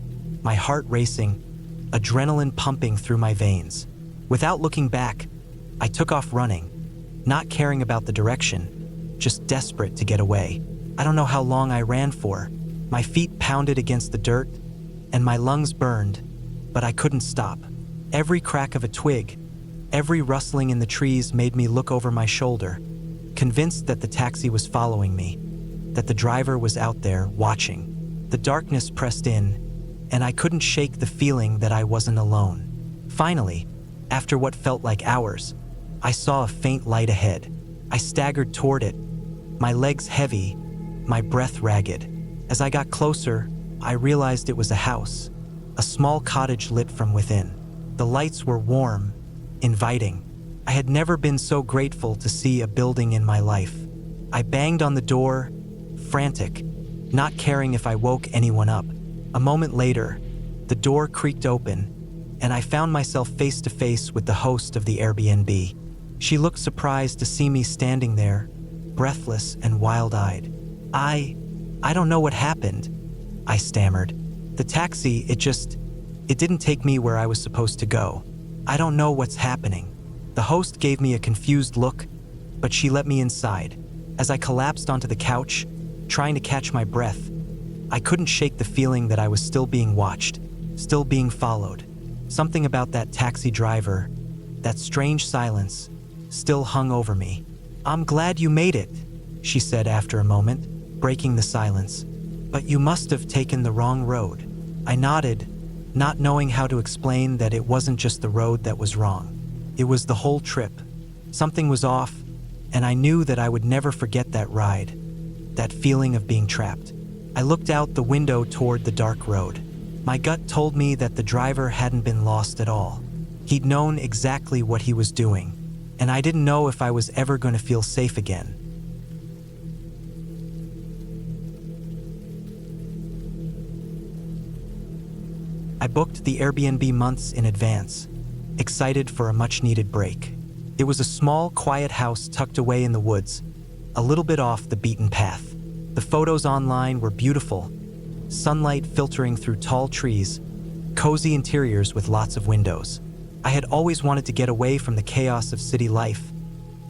my heart racing, adrenaline pumping through my veins. Without looking back, I took off running, not caring about the direction, just desperate to get away. I don't know how long I ran for. My feet pounded against the dirt, and my lungs burned, but I couldn't stop. Every crack of a twig, every rustling in the trees made me look over my shoulder, convinced that the taxi was following me, that the driver was out there watching. The darkness pressed in, and I couldn't shake the feeling that I wasn't alone. Finally, after what felt like hours, I saw a faint light ahead. I staggered toward it, my legs heavy, my breath ragged. As I got closer, I realized it was a house, a small cottage lit from within. The lights were warm, inviting. I had never been so grateful to see a building in my life. I banged on the door, frantic, not caring if I woke anyone up. A moment later, the door creaked open, and I found myself face to face with the host of the Airbnb. She looked surprised to see me standing there, breathless and wild-eyed. I don't know what happened," I stammered. "The taxi, it didn't take me where I was supposed to go. I don't know what's happening." The host gave me a confused look, but she let me inside. As I collapsed onto the couch, trying to catch my breath, I couldn't shake the feeling that I was still being watched, still being followed. Something about that taxi driver, that strange silence, still hung over me. "I'm glad you made it," she said after a moment, breaking the silence. "But you must have taken the wrong road." I nodded, not knowing how to explain that it wasn't just the road that was wrong. It was the whole trip. Something was off, and I knew that I would never forget that ride, that feeling of being trapped. I looked out the window toward the dark road. My gut told me that the driver hadn't been lost at all. He'd known exactly what he was doing, and I didn't know if I was ever going to feel safe again. I booked the Airbnb months in advance, excited for a much-needed break. It was a small, quiet house tucked away in the woods, a little bit off the beaten path. The photos online were beautiful, sunlight filtering through tall trees, cozy interiors with lots of windows. I had always wanted to get away from the chaos of city life,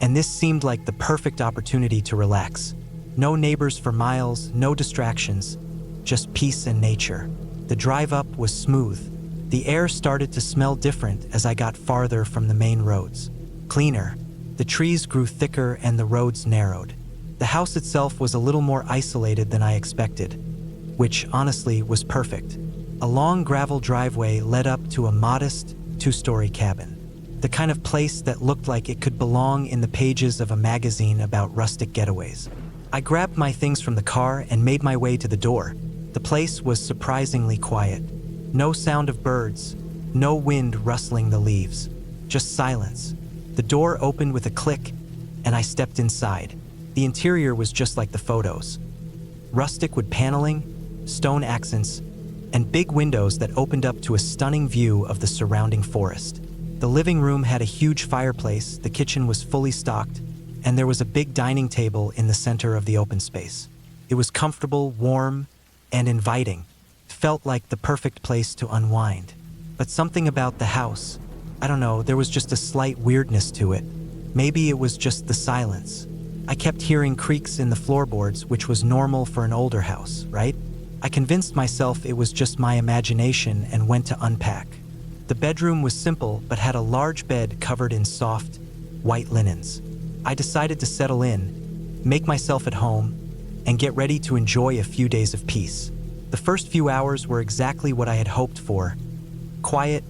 and this seemed like the perfect opportunity to relax. No neighbors for miles, no distractions, just peace and nature. The drive up was smooth. The air started to smell different as I got farther from the main roads. Cleaner. The trees grew thicker and the roads narrowed. The house itself was a little more isolated than I expected, which honestly was perfect. A long gravel driveway led up to a modest, 2-story cabin. The kind of place that looked like it could belong in the pages of a magazine about rustic getaways. I grabbed my things from the car and made my way to the door. The place was surprisingly quiet. No sound of birds, no wind rustling the leaves, just silence. The door opened with a click, and I stepped inside. The interior was just like the photos. Rustic wood paneling, stone accents, and big windows that opened up to a stunning view of the surrounding forest. The living room had a huge fireplace, the kitchen was fully stocked, and there was a big dining table in the center of the open space. It was comfortable, warm, and inviting. It felt like the perfect place to unwind. But something about the house, I don't know, there was just a slight weirdness to it. Maybe it was just the silence. I kept hearing creaks in the floorboards, which was normal for an older house, right? I convinced myself it was just my imagination and went to unpack. The bedroom was simple, but had a large bed covered in soft, white linens. I decided to settle in, make myself at home, and get ready to enjoy a few days of peace. The first few hours were exactly what I had hoped for. Quiet,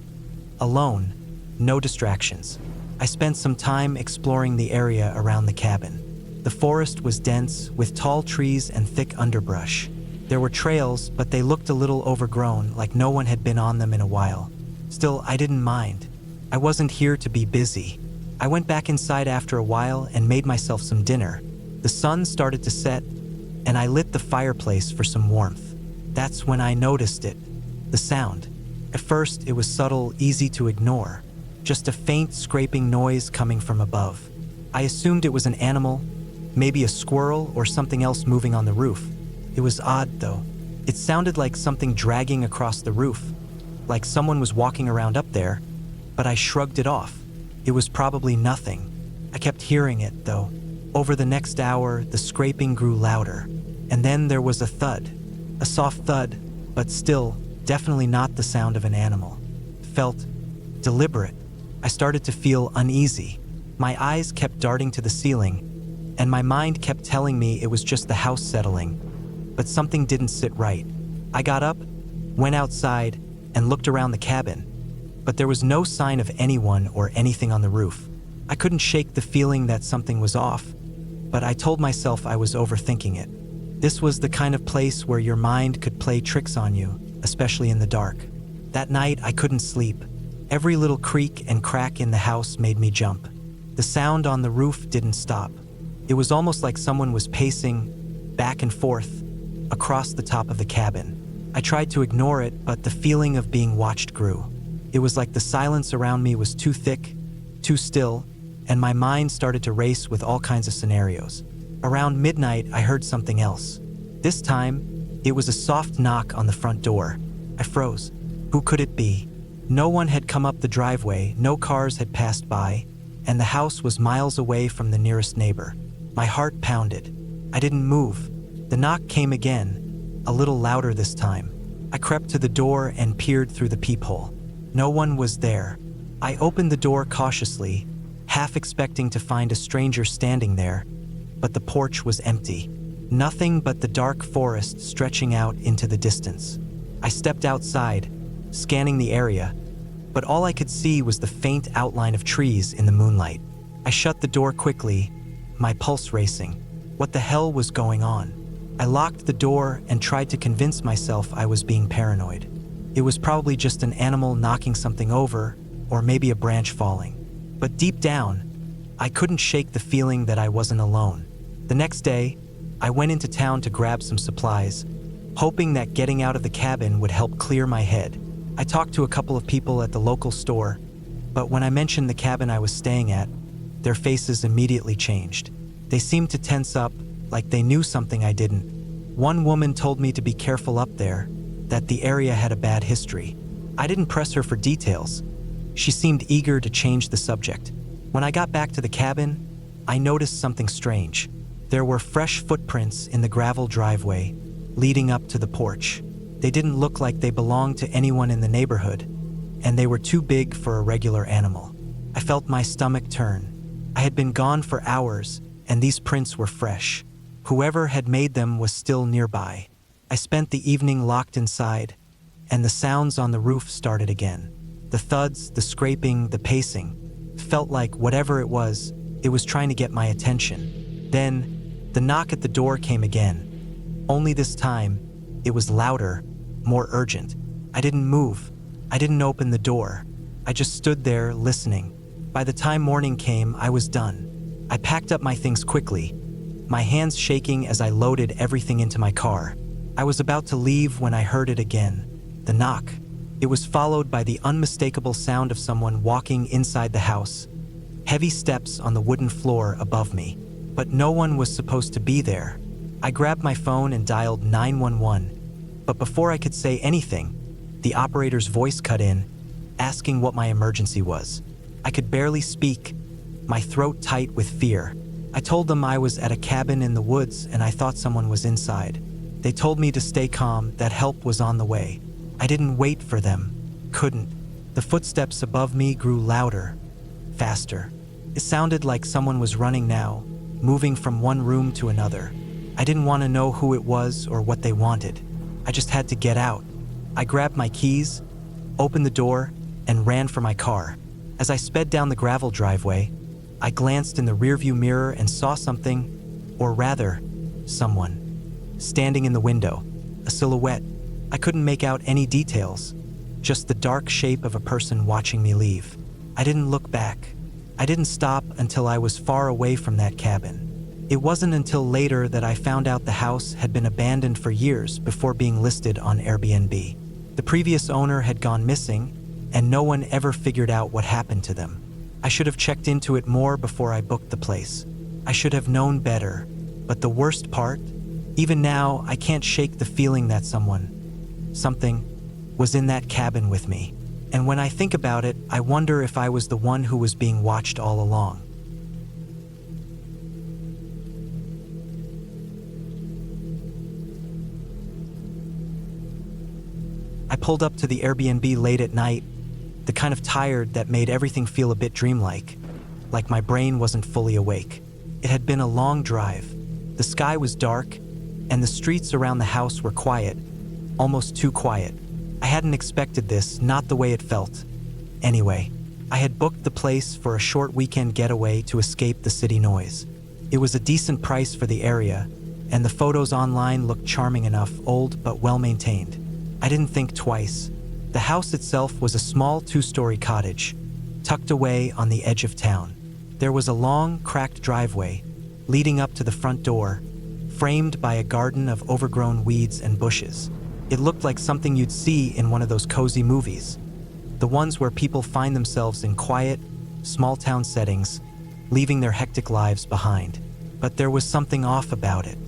alone, no distractions. I spent some time exploring the area around the cabin. The forest was dense, with tall trees and thick underbrush. There were trails, but they looked a little overgrown, like no one had been on them in a while. Still, I didn't mind. I wasn't here to be busy. I went back inside after a while and made myself some dinner. The sun started to set, and I lit the fireplace for some warmth. That's when I noticed it, the sound. At first, it was subtle, easy to ignore, just a faint scraping noise coming from above. I assumed it was an animal, maybe a squirrel or something else moving on the roof. It was odd, though. It sounded like something dragging across the roof, like someone was walking around up there, but I shrugged it off. It was probably nothing. I kept hearing it, though. Over the next hour, the scraping grew louder, and then there was a thud. A soft thud, but still, definitely not the sound of an animal. It felt deliberate. I started to feel uneasy. My eyes kept darting to the ceiling, and my mind kept telling me it was just the house settling. But something didn't sit right. I got up, went outside, and looked around the cabin, but there was no sign of anyone or anything on the roof. I couldn't shake the feeling that something was off, but I told myself I was overthinking it. This was the kind of place where your mind could play tricks on you, especially in the dark. That night, I couldn't sleep. Every little creak and crack in the house made me jump. The sound on the roof didn't stop. It was almost like someone was pacing back and forth across the top of the cabin. I tried to ignore it, but the feeling of being watched grew. It was like the silence around me was too thick, too still, and my mind started to race with all kinds of scenarios. Around midnight, I heard something else. This time, it was a soft knock on the front door. I froze. Who could it be? No one had come up the driveway, no cars had passed by, and the house was miles away from the nearest neighbor. My heart pounded. I didn't move. The knock came again, a little louder this time. I crept to the door and peered through the peephole. No one was there. I opened the door cautiously, half expecting to find a stranger standing there, but the porch was empty. Nothing but the dark forest stretching out into the distance. I stepped outside, scanning the area, but all I could see was the faint outline of trees in the moonlight. I shut the door quickly, my pulse racing. What the hell was going on? I locked the door and tried to convince myself I was being paranoid. It was probably just an animal knocking something over, or maybe a branch falling. But deep down, I couldn't shake the feeling that I wasn't alone. The next day, I went into town to grab some supplies, hoping that getting out of the cabin would help clear my head. I talked to a couple of people at the local store, but when I mentioned the cabin I was staying at, their faces immediately changed. They seemed to tense up, like they knew something I didn't. One woman told me to be careful up there, that the area had a bad history. I didn't press her for details. She seemed eager to change the subject. When I got back to the cabin, I noticed something strange. There were fresh footprints in the gravel driveway leading up to the porch. They didn't look like they belonged to anyone in the neighborhood, and they were too big for a regular animal. I felt my stomach turn. I had been gone for hours, and these prints were fresh. Whoever had made them was still nearby. I spent the evening locked inside, and the sounds on the roof started again. The thuds, the scraping, the pacing. Felt like whatever it was trying to get my attention. Then, the knock at the door came again. Only this time, it was louder, more urgent. I didn't move. I didn't open the door. I just stood there, listening. By the time morning came, I was done. I packed up my things quickly, my hands shaking as I loaded everything into my car. I was about to leave when I heard it again. The knock. It was followed by the unmistakable sound of someone walking inside the house. Heavy steps on the wooden floor above me. But no one was supposed to be there. I grabbed my phone and dialed 911. But before I could say anything, the operator's voice cut in, asking what my emergency was. I could barely speak, my throat tight with fear. I told them I was at a cabin in the woods and I thought someone was inside. They told me to stay calm, that help was on the way. I didn't wait for them. Couldn't. The footsteps above me grew louder, faster. It sounded like someone was running now, moving from one room to another. I didn't want to know who it was or what they wanted. I just had to get out. I grabbed my keys, opened the door, and ran for my car. As I sped down the gravel driveway, I glanced in the rearview mirror and saw something, or rather, someone, standing in the window, a silhouette. I couldn't make out any details, just the dark shape of a person watching me leave. I didn't look back. I didn't stop until I was far away from that cabin. It wasn't until later that I found out the house had been abandoned for years before being listed on Airbnb. The previous owner had gone missing, and no one ever figured out what happened to them. I should have checked into it more before I booked the place. I should have known better, but the worst part, even now, I can't shake the feeling that something, was in that cabin with me. And when I think about it, I wonder if I was the one who was being watched all along. I pulled up to the Airbnb late at night, the kind of tired that made everything feel a bit dreamlike, like my brain wasn't fully awake. It had been a long drive. The sky was dark, and the streets around the house were quiet, almost too quiet. I hadn't expected this, not the way it felt. Anyway, I had booked the place for a short weekend getaway to escape the city noise. It was a decent price for the area, and the photos online looked charming enough, old but well-maintained. I didn't think twice. The house itself was a small 2-story cottage, tucked away on the edge of town. There was a long, cracked driveway leading up to the front door, framed by a garden of overgrown weeds and bushes. It looked like something you'd see in one of those cozy movies, the ones where people find themselves in quiet, small-town settings, leaving their hectic lives behind. But there was something off about it.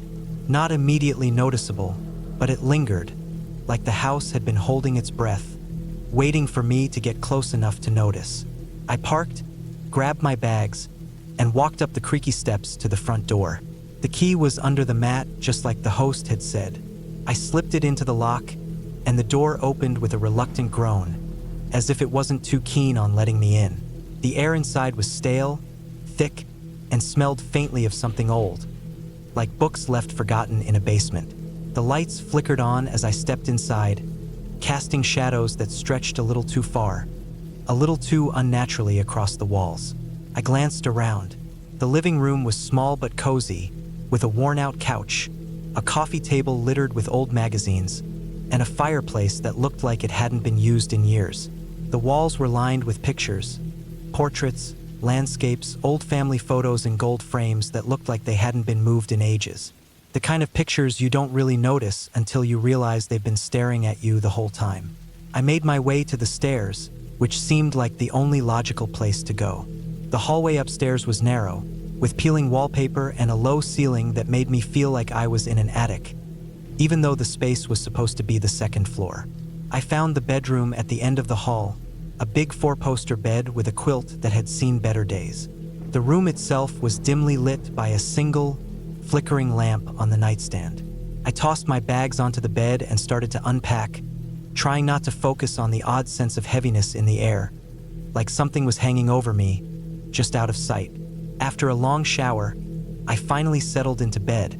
Not immediately noticeable, but it lingered, like the house had been holding its breath, waiting for me to get close enough to notice. I parked, grabbed my bags, and walked up the creaky steps to the front door. The key was under the mat, just like the host had said. I slipped it into the lock, and the door opened with a reluctant groan, as if it wasn't too keen on letting me in. The air inside was stale, thick, and smelled faintly of something old, like books left forgotten in a basement. The lights flickered on as I stepped inside, casting shadows that stretched a little too far, a little too unnaturally across the walls. I glanced around. The living room was small but cozy, with a worn-out couch, a coffee table littered with old magazines, and a fireplace that looked like it hadn't been used in years. The walls were lined with pictures, portraits, landscapes, old family photos in gold frames that looked like they hadn't been moved in ages. The kind of pictures you don't really notice until you realize they've been staring at you the whole time. I made my way to the stairs, which seemed like the only logical place to go. The hallway upstairs was narrow, with peeling wallpaper and a low ceiling that made me feel like I was in an attic, even though the space was supposed to be the second floor. I found the bedroom at the end of the hall, a big four-poster bed with a quilt that had seen better days. The room itself was dimly lit by a single, flickering lamp on the nightstand. I tossed my bags onto the bed and started to unpack, trying not to focus on the odd sense of heaviness in the air, like something was hanging over me, just out of sight. After a long shower, I finally settled into bed,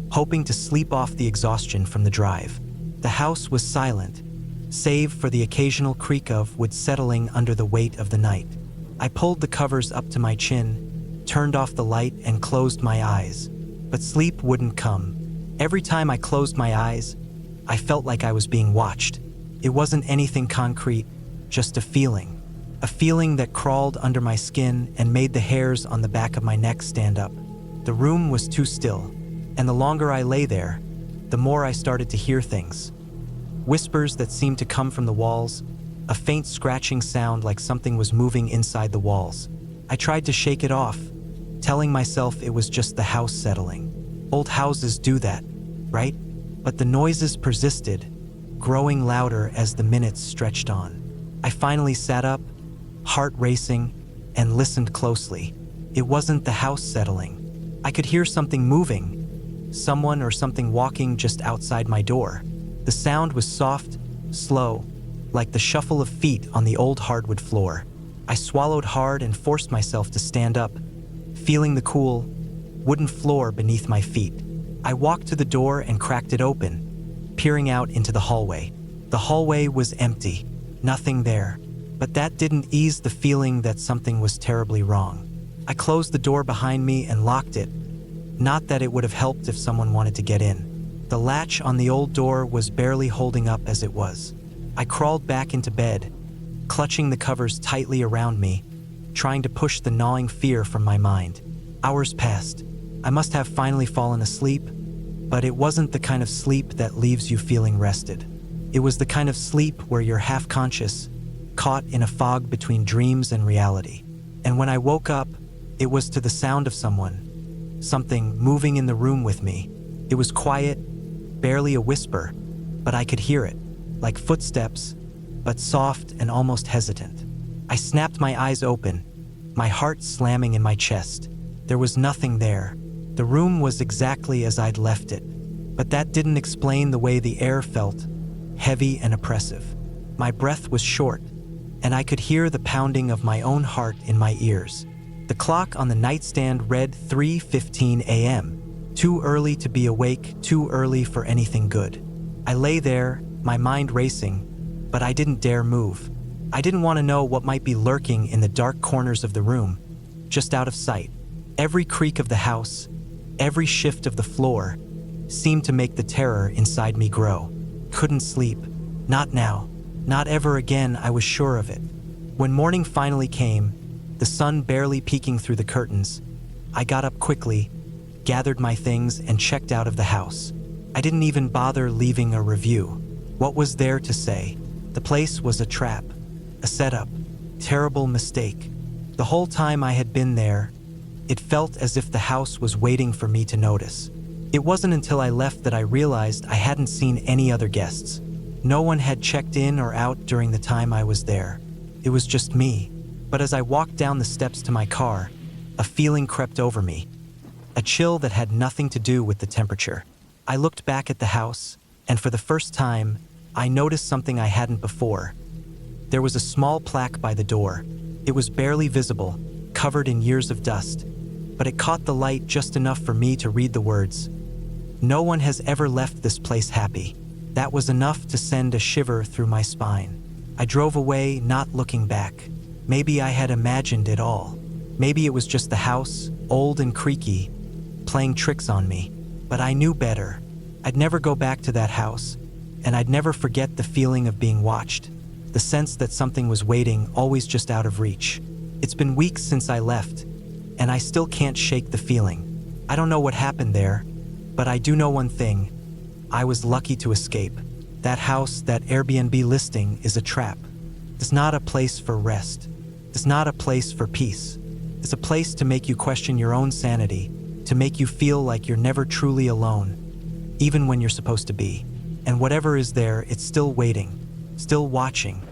hoping to sleep off the exhaustion from the drive. The house was silent, save for the occasional creak of wood settling under the weight of the night. I pulled the covers up to my chin, turned off the light, and closed my eyes. But sleep wouldn't come. Every time I closed my eyes, I felt like I was being watched. It wasn't anything concrete, just a feeling that crawled under my skin and made the hairs on the back of my neck stand up. The room was too still, and the longer I lay there, the more I started to hear things. Whispers that seemed to come from the walls, a faint scratching sound like something was moving inside the walls. I tried to shake it off, telling myself it was just the house settling. Old houses do that, right? But the noises persisted, growing louder as the minutes stretched on. I finally sat up, heart racing, and listened closely. It wasn't the house settling. I could hear something moving, someone or something walking just outside my door. The sound was soft, slow, like the shuffle of feet on the old hardwood floor. I swallowed hard and forced myself to stand up, feeling the cool, wooden floor beneath my feet. I walked to the door and cracked it open, peering out into the hallway. The hallway was empty, nothing there, but that didn't ease the feeling that something was terribly wrong. I closed the door behind me and locked it, not that it would have helped if someone wanted to get in. The latch on the old door was barely holding up as it was. I crawled back into bed, clutching the covers tightly around me, trying to push the gnawing fear from my mind. Hours passed. I must have finally fallen asleep, but it wasn't the kind of sleep that leaves you feeling rested. It was the kind of sleep where you're half-conscious, caught in a fog between dreams and reality. And when I woke up, it was to the sound of something moving in the room with me. It was quiet, barely a whisper, but I could hear it, like footsteps, but soft and almost hesitant. I snapped my eyes open, my heart slamming in my chest. There was nothing there. The room was exactly as I'd left it, but that didn't explain the way the air felt, heavy and oppressive. My breath was short, and I could hear the pounding of my own heart in my ears. The clock on the nightstand read 3:15 a.m., too early to be awake, too early for anything good. I lay there, my mind racing, but I didn't dare move. I didn't want to know what might be lurking in the dark corners of the room, just out of sight. Every creak of the house, every shift of the floor, seemed to make the terror inside me grow. Couldn't sleep. Not now. Not ever again, I was sure of it. When morning finally came, the sun barely peeking through the curtains, I got up quickly, gathered my things, and checked out of the house. I didn't even bother leaving a review. What was there to say? The place was a trap, a setup, terrible mistake. The whole time I had been there, it felt as if the house was waiting for me to notice. It wasn't until I left that I realized I hadn't seen any other guests. No one had checked in or out during the time I was there. It was just me. But as I walked down the steps to my car, a feeling crept over me. A chill that had nothing to do with the temperature. I looked back at the house, and for the first time, I noticed something I hadn't before. There was a small plaque by the door. It was barely visible, covered in years of dust, but it caught the light just enough for me to read the words, "No one has ever left this place happy." That was enough to send a shiver through my spine. I drove away, not looking back. Maybe I had imagined it all. Maybe it was just the house, old and creaky, playing tricks on me. But I knew better. I'd never go back to that house, and I'd never forget the feeling of being watched, the sense that something was waiting, always just out of reach. It's been weeks since I left, and I still can't shake the feeling. I don't know what happened there, but I do know one thing. I was lucky to escape. That house, that Airbnb listing, is a trap. It's not a place for rest. It's not a place for peace. It's a place to make you question your own sanity, to make you feel like you're never truly alone, even when you're supposed to be. And whatever is there, it's still waiting, still watching,